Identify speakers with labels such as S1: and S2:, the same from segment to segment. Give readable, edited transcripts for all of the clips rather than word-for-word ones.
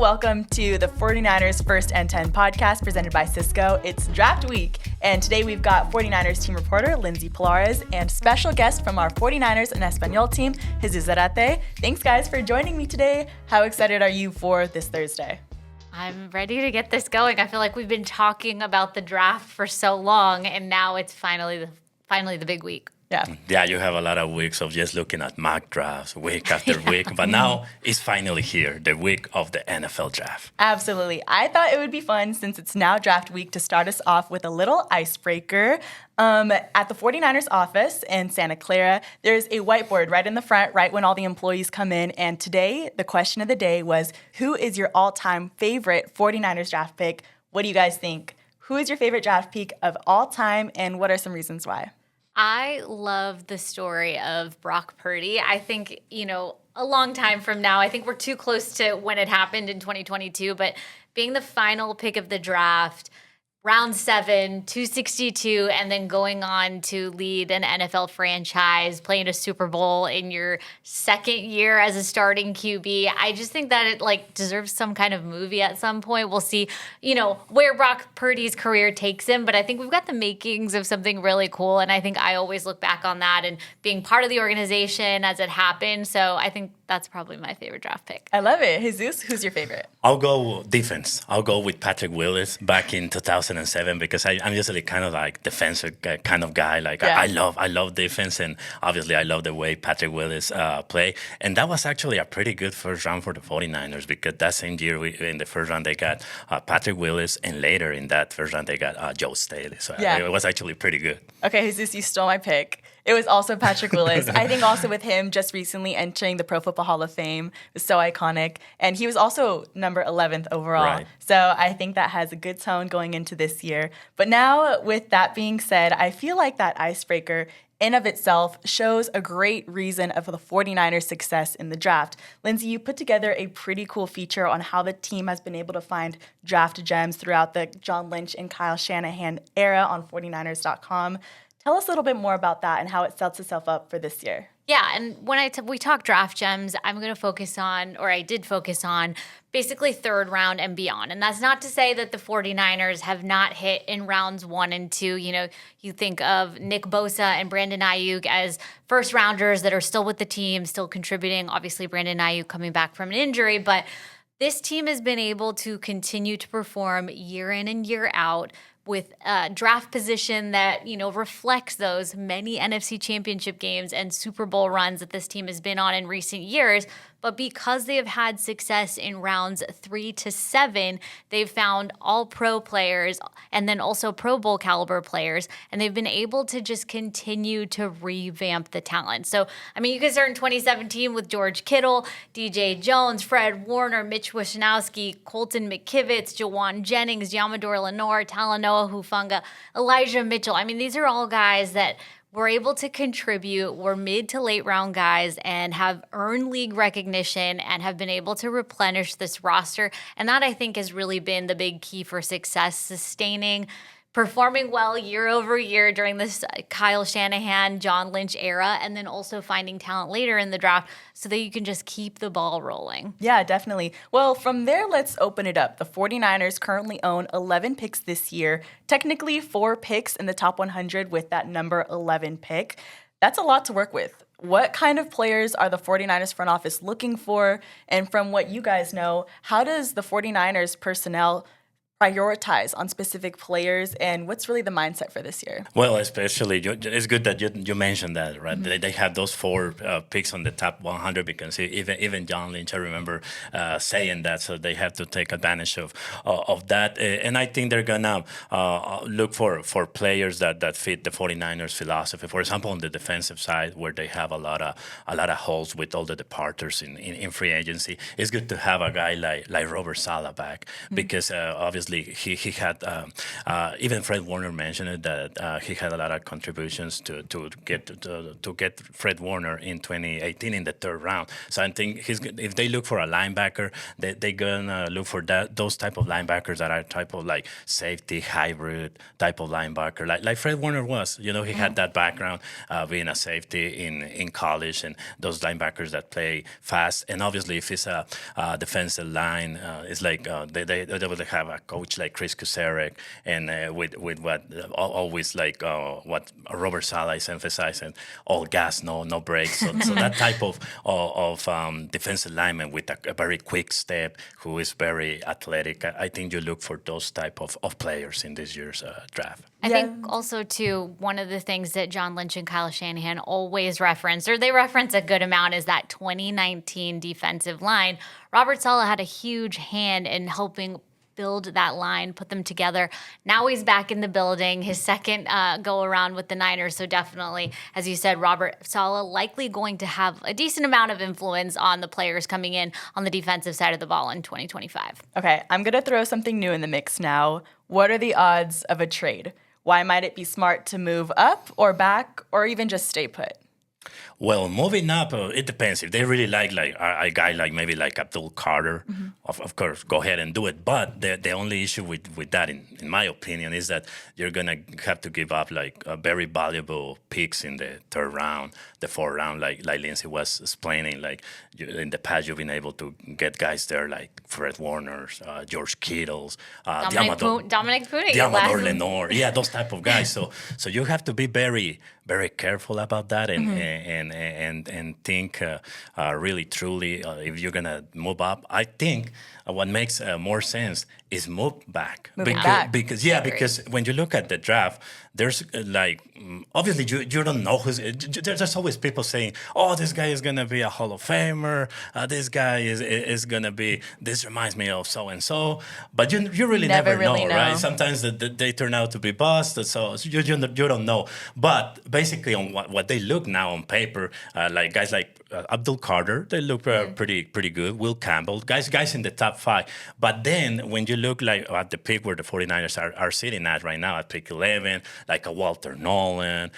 S1: welcome to the 49ers First and 10 podcast presented by Cisco. It's draft week, and today we've got 49ers team reporter Lindsay Polares and special guest from our 49ers and Espanol team, Jesus Zarate. Thanks, guys, for joining me today. How excited are you for this Thursday?
S2: I'm ready to get this going. I feel like we've been talking about the draft for so long, and now it's finally the big week.
S3: Yeah, you have a lot of weeks of just looking at mock drafts week after week, but now it's finally here, the week of the NFL draft.
S1: Absolutely. I thought it would be fun since it's now draft week to start us off with a little icebreaker. At the 49ers office in Santa Clara, there's a whiteboard right in the front, right when all the employees come in. And today, the question of the day was, who is your all-time favorite 49ers draft pick? What do you guys think? Who is your favorite draft pick of all time, and what are some reasons why?
S2: I love the story of Brock Purdy. I think, a long time from now, I think we're too close to when it happened in 2022, but being the final pick of the draft, round 7, 262, and then going on to lead an NFL franchise, playing a Super Bowl in your second year as a starting QB. I just think that it deserves some kind of movie at some point. We'll see, where Brock Purdy's career takes him, but I think we've got the makings of something really cool, and I think I always look back on that and being part of the organization as it happened. So I think that's probably my favorite draft pick.
S1: I love it. Jesus, who's your favorite?
S3: I'll go defense. I'll go with Patrick Willis back in 2007 because I'm usually kind of like defensive kind of guy. I love defense, and obviously I love the way Patrick Willis play. And that was actually a pretty good first round for the 49ers because that same year in the first round they got Patrick Willis, and later in that first round they got Joe Staley. So it was actually pretty good.
S1: Okay, Jesus, you stole my pick. It was also Patrick Willis. I think also with him just recently entering the Pro Football Hall of Fame was so iconic. And he was also number 11th overall.
S3: Right.
S1: So I think that has a good tone going into this year. But now, with that being said, I feel like that icebreaker in of itself shows a great reason of the 49ers' success in the draft. Lindsay, you put together a pretty cool feature on how the team has been able to find draft gems throughout the John Lynch and Kyle Shanahan era on 49ers.com. Tell us a little bit more about that and how it sets itself up for this year.
S2: Yeah, and when we talk draft gems, I'm going to focus on, or I did focus on, basically third round and beyond. And that's not to say that the 49ers have not hit in rounds 1 and 2. You think of Nick Bosa and Brandon Ayuk as first rounders that are still with the team, still contributing. Obviously, Brandon Ayuk coming back from an injury, but this team has been able to continue to perform year in and year out with a draft position that, reflects those many NFC championship games and Super Bowl runs that this team has been on in recent years. But because they have had success in rounds 3 to 7, they've found all pro players and then also Pro Bowl caliber players, and they've been able to just continue to revamp the talent. So, you can start in 2017 with George Kittle, DJ Jones, Fred Warner, Mitch Wishnowsky, Colton McKivitz, Jawan Jennings, Yamador Lenore, Talanoa Hufanga, Elijah Mitchell. These are all guys that were able to contribute, were mid to late round guys, and have earned league recognition and have been able to replenish this roster. And that, I think, has really been the big key for success, sustaining, performing well year over year during this Kyle Shanahan, John Lynch era, and then also finding talent later in the draft so that you can just keep the ball rolling.
S1: Yeah, definitely. Well, from there, let's open it up. The 49ers currently own 11 picks this year, technically 4 picks in the top 100 with that number 11 pick. That's a lot to work with. What kind of players are the 49ers front office looking for? And from what you guys know, how does the 49ers personnel prioritize on specific players, and what's really the mindset for this year?
S3: Well, especially, it's good that you mentioned that, right? Mm-hmm. They have those 4 picks on the top 100 because even John Lynch, I remember saying that, so they have to take advantage of that. And I think they're going to look for players that fit the 49ers philosophy. For example, on the defensive side, where they have a lot of holes with all the departures in free agency, it's good to have a guy like Robert Saleh back because obviously obviously he had even Fred Warner mentioned it that he had a lot of contributions to get Fred Warner in 2018 in the third round. So I think if they look for a linebacker, they're gonna look for those type of linebackers that are type of like safety hybrid type of linebacker, like Fred Warner was. You know, he had that background being a safety in college, and those linebackers that play fast. And obviously, if it's a defensive line, it's like they would have a coach like Chris Kucerek, and with what always like what Robert Saleh is emphasizing, all gas, no brakes. So that type of defensive lineman with a very quick step, who is very athletic. I think you look for those type of players in this year's draft.
S2: I think also, too, one of the things that John Lynch and Kyle Shanahan always reference, or they reference a good amount, is that 2019 defensive line. Robert Saleh had a huge hand in helping build that line, put them together. Now he's back in the building, his second go around with the Niners. So definitely, as you said, Robert Saleh likely going to have a decent amount of influence on the players coming in on the defensive side of the ball in 2025.
S1: Okay, I'm going to throw something new in the mix now. What are the odds of a trade? Why might it be smart to move up or back or even just stay put?
S3: Well, moving up, it depends. If they really like a guy like maybe like Abdul Carter, of course, go ahead and do it. But the only issue with that, in my opinion, is that you're going to have to give up like very valuable picks in the third round, the fourth round, like Lindsay was explaining. Like in the past, you've been able to get guys there like Fred Warner's, George Kittle's,
S2: Dominic Puni.
S3: Diamador Lenore. Yeah, those type of guys. So you have to be very, very careful about that and think really truly if you're gonna move up. I think what makes more sense is move back. Because when you look at the draft, there's obviously you don't know who's. There's always people saying, "Oh, this guy is gonna be a Hall of Famer. This guy is gonna be. This reminds me of so and so." But you really never know, right? Sometimes they turn out to be busts, so you don't know. But basically, on what they look now on paper, like guys like Abdul Carter, they look pretty good. Will Campbell, guys in the top 5. But then when you look like at the pick where the 49ers are sitting at right now, at pick 11, like a Walter Nolan,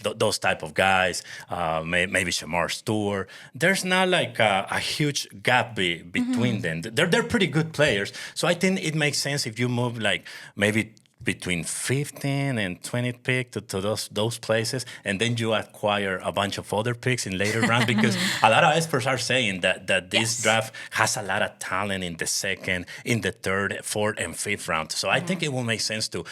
S3: those type of guys, maybe Shamar Stewart, there's not like a huge gap between them. They're pretty good players. So I think it makes sense if you move like maybe between 15 and 20 pick to those places, and then you acquire a bunch of other picks in later rounds, because a lot of experts are saying that this draft has a lot of talent in the second, in the third, fourth, and fifth round. So I think it will make sense to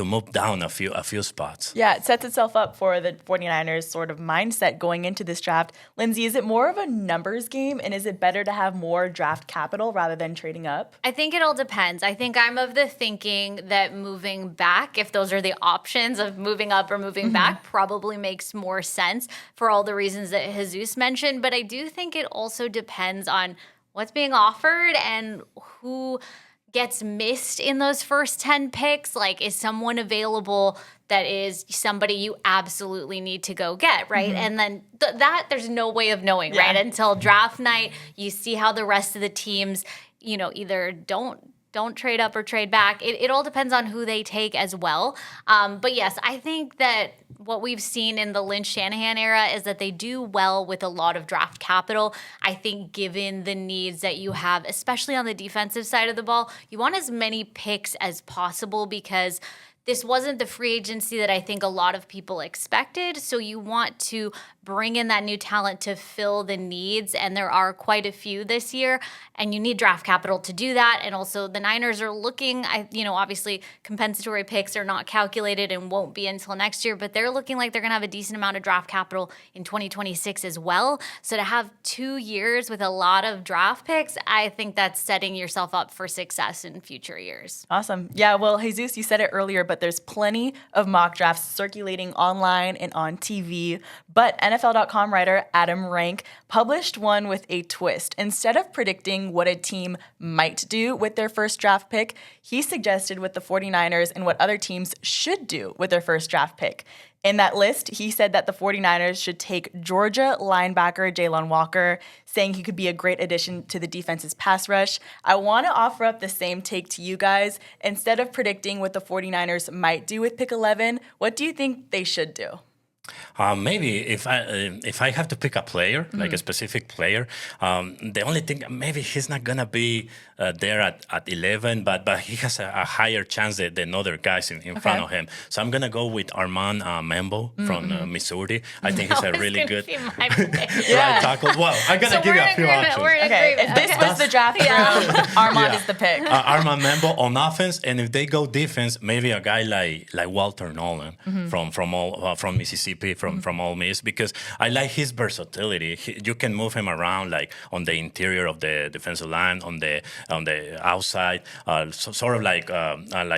S3: move down a few spots.
S1: Yeah, it sets itself up for the 49ers sort of mindset going into this draft. Lindsay, is it more of a numbers game, and is it better to have more draft capital rather than trading up?
S2: I think it all depends. I think I'm of the thinking that moving back, if those are the options of moving up or moving back, probably makes more sense for all the reasons that Jesus mentioned. But I do think it also depends on what's being offered and who gets missed in those first 10 picks. Like, is someone available that is somebody you absolutely need to go get, right? And then that there's no way of knowing, right? Until draft night, you see how the rest of the teams, either don't trade up or trade back. It all depends on who they take as well. But yes, I think that what we've seen in the Lynch-Shanahan era is that they do well with a lot of draft capital. I think given the needs that you have, especially on the defensive side of the ball, you want as many picks as possible, because this wasn't the free agency that I think a lot of people expected. So you want to bring in that new talent to fill the needs, and there are quite a few this year, and you need draft capital to do that. And also the Niners are looking, obviously compensatory picks are not calculated and won't be until next year, but they're looking like they're going to have a decent amount of draft capital in 2026 as well. So to have 2 years with a lot of draft picks, I think that's setting yourself up for success in future years.
S1: Awesome. Yeah, well, Jesus, you said it earlier, but there's plenty of mock drafts circulating online and on TV. But NFL.com writer Adam Rank published one with a twist. Instead of predicting what a team might do with their first draft pick, he suggested with the 49ers and what other teams should do with their first draft pick. In that list, he said that the 49ers should take Georgia linebacker Jalen Walker, saying he could be a great addition to the defense's pass rush. I want to offer up the same take to you guys. Instead of predicting what the 49ers might do with pick 11, what do you think they should do?
S3: Maybe if I have to pick a player, like a specific player, the only thing, maybe he's not gonna be there at 11, but he has a higher chance than other guys in front of him. So I'm gonna go with Armand Membo from Missouri. I think he's a really good right tackle. Well, I'm gonna give you a few options.
S1: Okay, if this was the draft room, Armand is the pick.
S3: Armand Membo on offense, and if they go defense, maybe a guy like Walter Nolan from Mississippi, from Ole Miss, because I like his versatility. You can move him around, like on the interior of the defensive line, on the outside, sort of like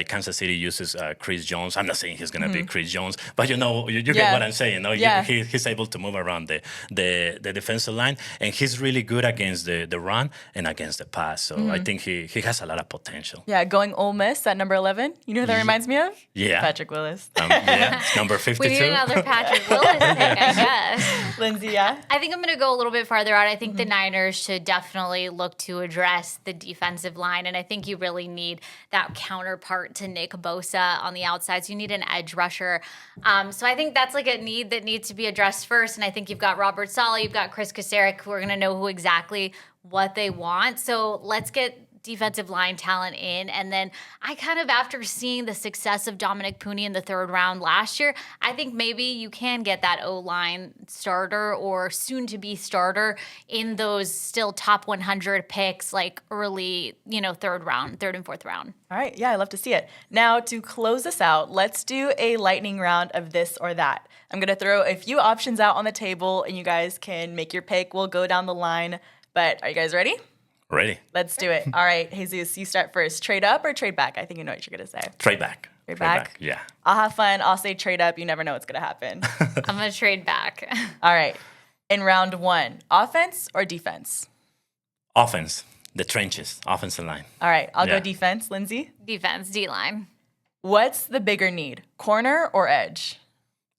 S3: Kansas City uses Chris Jones. I'm not saying he's gonna be Chris Jones, but you get what I'm saying. He's able to move around the defensive line, and he's really good against the run and against the pass. So I think he has a lot of potential.
S1: Yeah, going Ole Miss at number 11. You know who that reminds me of?
S3: Yeah,
S1: Patrick Willis.
S3: Number 52.
S2: We need another Patrick Willis pick, I guess.
S1: Lindsay, yeah?
S2: I think I'm going to go a little bit farther out. I think the Niners should definitely look to address the defensive line, and I think you really need that counterpart to Nick Bosa on the outside. So you need an edge rusher. So I think that's like a need that needs to be addressed first, and I think you've got Robert Saleh, you've got Chris Kasarik, who are going to know who exactly what they want. So let's get defensive line talent in. And then I kind of, after seeing the success of Dominic Pooney in the third round last year, I think maybe you can get that O-line starter or soon-to-be starter in those still top 100 picks, like early, third and fourth round.
S1: All right. Yeah, I love to see it. Now, to close this out, let's do a lightning round of this or that. I'm going to throw a few options out on the table, and you guys can make your pick. We'll go down the line. But are you guys ready?
S3: Ready.
S1: Let's do it. All right, Jesus, you start first. Trade up or trade back? I think you know what you're going to say.
S3: Trade back.
S1: Trade back?
S3: Yeah.
S1: I'll have fun. I'll say trade up. You never know what's going to happen.
S2: I'm going to trade back.
S1: All right. In round one, offense or defense?
S3: Offense. The trenches. Offensive line.
S1: All right. I'll go defense. Lindsay?
S2: Defense, D-line.
S1: What's the bigger need, corner or edge?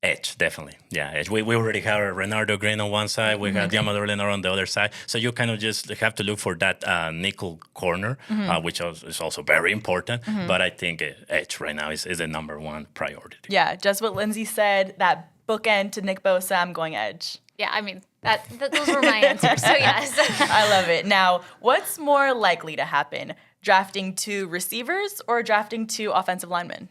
S3: Edge, definitely. Yeah, edge. We already have Renardo Green on one side. We got Diamador Leonard on the other side. So you kind of just have to look for that nickel corner, which is also very important. But I think edge right now is the number one priority.
S1: Yeah, just what Lindsay said, that bookend to Nick Bosa, I'm going edge.
S2: Yeah, I mean, those were my answers. So yes.
S1: I love it. Now, what's more likely to happen? Drafting 2 receivers or drafting 2 offensive linemen?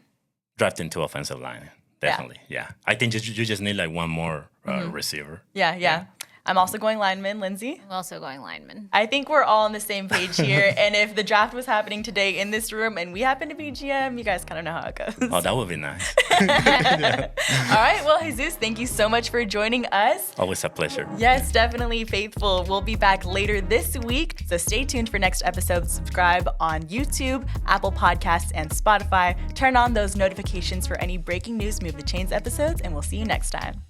S3: Drafting 2 offensive linemen. Definitely, yeah. I think you just need like one more receiver.
S1: Yeah. I'm also going lineman. Lindsay?
S2: I'm also going lineman.
S1: I think we're all on the same page here. And if the draft was happening today in this room and we happen to be GM, you guys kind of know how it goes.
S3: Oh, that would be nice.
S1: All right. Well, Jesus, thank you so much for joining us.
S3: Always a pleasure.
S1: Yes, definitely faithful. We'll be back later this week. So stay tuned for next episode. Subscribe on YouTube, Apple Podcasts, and Spotify. Turn on those notifications for any breaking news Move the Chains episodes, and we'll see you next time.